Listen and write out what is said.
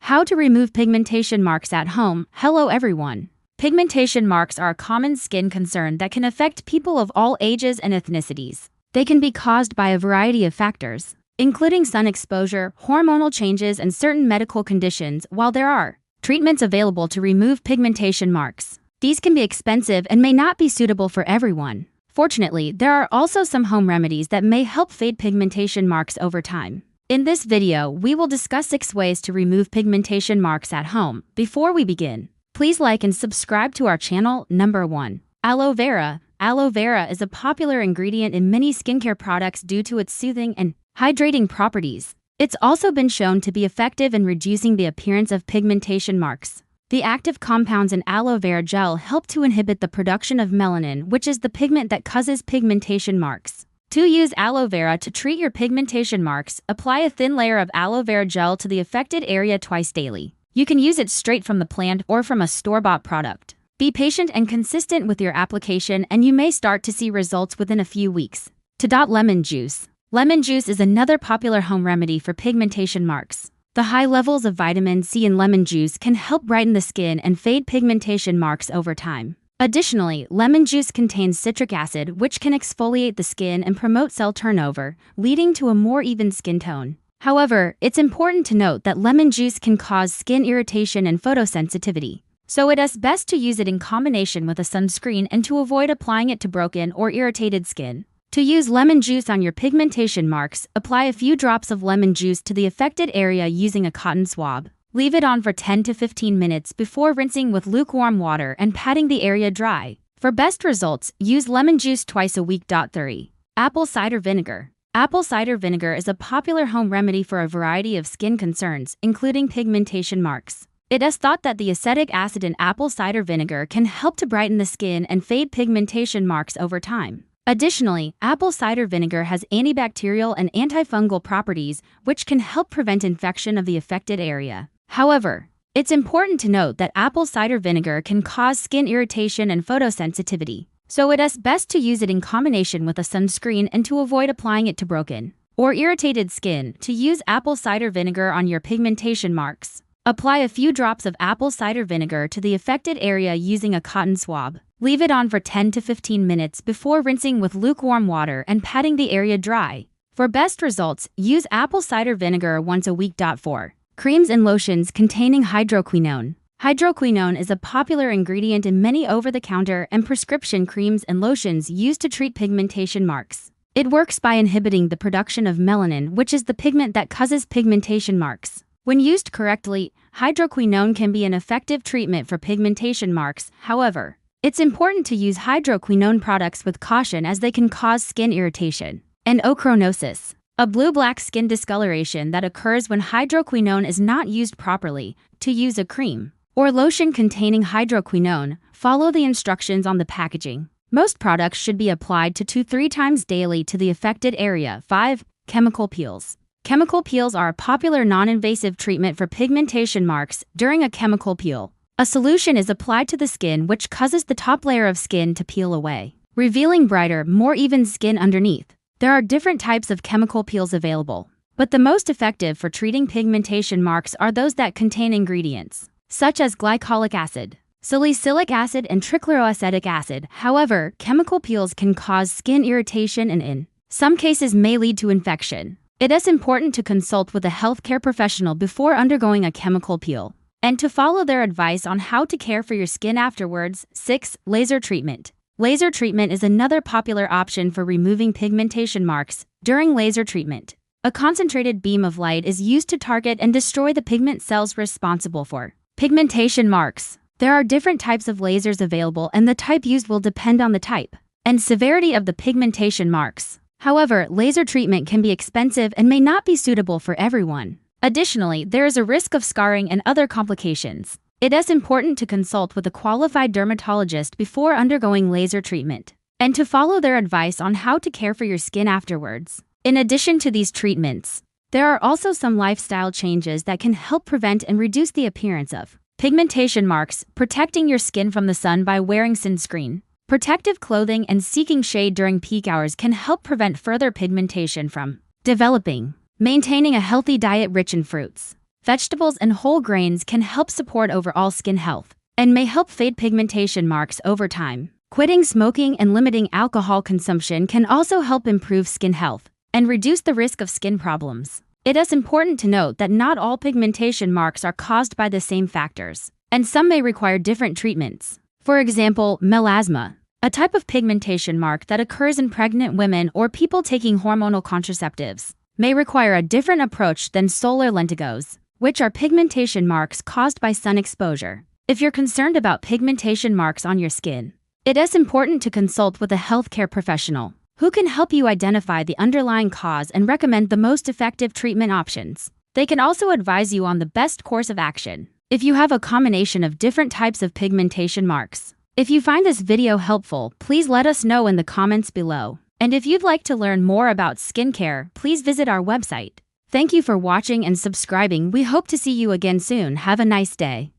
How to remove pigmentation marks at home. Hello everyone. Pigmentation marks are a common skin concern that can affect people of all ages and ethnicities. They can be caused by a variety of factors, including sun exposure, hormonal changes, and certain medical conditions. While there are treatments available to remove pigmentation marks, these can be expensive and may not be suitable for everyone. Fortunately, there are also some home remedies that may help fade pigmentation marks over time. In this video, we will discuss 6 ways to remove pigmentation marks at home. Before we begin, please like and subscribe to our channel. Number 1. Aloe vera. Aloe vera is a popular ingredient in many skincare products due to its soothing and hydrating properties. It's also been shown to be effective in reducing the appearance of pigmentation marks. The active compounds in aloe vera gel help to inhibit the production of melanin, which is the pigment that causes pigmentation marks. To use aloe vera to treat your pigmentation marks, apply a thin layer of aloe vera gel to the affected area twice daily. You can use it straight from the plant or from a store-bought product. Be patient and consistent with your application, and you may start to see results within a few weeks. Lemon juice. Lemon juice is another popular home remedy for pigmentation marks. The high levels of vitamin C in lemon juice can help brighten the skin and fade pigmentation marks over time. Additionally, lemon juice contains citric acid, which can exfoliate the skin and promote cell turnover, leading to a more even skin tone. However, it's important to note that lemon juice can cause skin irritation and photosensitivity, so it is best to use it in combination with a sunscreen and to avoid applying it to broken or irritated skin. To use lemon juice on your pigmentation marks, apply a few drops of lemon juice to the affected area using a cotton swab. Leave it on for 10 to 15 minutes before rinsing with lukewarm water and patting the area dry. For best results, use lemon juice twice a week. 3. Apple cider vinegar. Apple cider vinegar is a popular home remedy for a variety of skin concerns, including pigmentation marks. It is thought that the acetic acid in apple cider vinegar can help to brighten the skin and fade pigmentation marks over time. Additionally, apple cider vinegar has antibacterial and antifungal properties, which can help prevent infection of the affected area. However, it's important to note that apple cider vinegar can cause skin irritation and photosensitivity, so it is best to use it in combination with a sunscreen and to avoid applying it to broken or irritated skin. To use apple cider vinegar on your pigmentation marks, apply a few drops of apple cider vinegar to the affected area using a cotton swab. Leave it on for 10 to 15 minutes before rinsing with lukewarm water and patting the area dry. For best results, use apple cider vinegar once a week. 4. Creams and lotions containing hydroquinone. Hydroquinone is a popular ingredient in many over-the-counter and prescription creams and lotions used to treat pigmentation marks. It works by inhibiting the production of melanin, which is the pigment that causes pigmentation marks. When used correctly, hydroquinone can be an effective treatment for pigmentation marks. However, it's important to use hydroquinone products with caution, as they can cause skin irritation and ochronosis, a blue-black skin discoloration that occurs when hydroquinone is not used properly. To use a cream or lotion containing hydroquinone, follow the instructions on the packaging. Most products should be applied 2 to 3 times daily to the affected area. 5. Chemical peels. Chemical peels are a popular non-invasive treatment for pigmentation marks. During a chemical peel, a solution is applied to the skin, which causes the top layer of skin to peel away, revealing brighter, more even skin underneath. There are different types of chemical peels available, but the most effective for treating pigmentation marks are those that contain ingredients such as glycolic acid, salicylic acid, and trichloroacetic acid. However, chemical peels can cause skin irritation and in some cases may lead to infection. It is important to consult with a healthcare professional before undergoing a chemical peel, and to follow their advice on how to care for your skin afterwards. 6. Laser treatment. Laser treatment is another popular option for removing pigmentation marks. During laser treatment, a concentrated beam of light is used to target and destroy the pigment cells responsible for pigmentation marks. There are different types of lasers available, and the type used will depend on the type and severity of the pigmentation marks. However, laser treatment can be expensive and may not be suitable for everyone. Additionally, there is a risk of scarring and other complications. It is important to consult with a qualified dermatologist before undergoing laser treatment, and to follow their advice on how to care for your skin afterwards. In addition to these treatments, there are also some lifestyle changes that can help prevent and reduce the appearance of pigmentation marks. Protecting your skin from the sun by wearing sunscreen, protective clothing, and seeking shade during peak hours can help prevent further pigmentation from developing. Maintaining a healthy diet rich in fruits, Vegetables and whole grains can help support overall skin health and may help fade pigmentation marks over time. Quitting smoking and limiting alcohol consumption can also help improve skin health and reduce the risk of skin problems. It is important to note that not all pigmentation marks are caused by the same factors, and some may require different treatments. For example, melasma, a type of pigmentation mark that occurs in pregnant women or people taking hormonal contraceptives, may require a different approach than solar lentigos, which are pigmentation marks caused by sun exposure. If you're concerned about pigmentation marks on your skin, it is important to consult with a healthcare professional who can help you identify the underlying cause and recommend the most effective treatment options. They can also advise you on the best course of action if you have a combination of different types of pigmentation marks. If you find this video helpful, please let us know in the comments below. And if you'd like to learn more about skincare, please visit our website. Thank you for watching and subscribing. We hope to see you again soon. Have a nice day.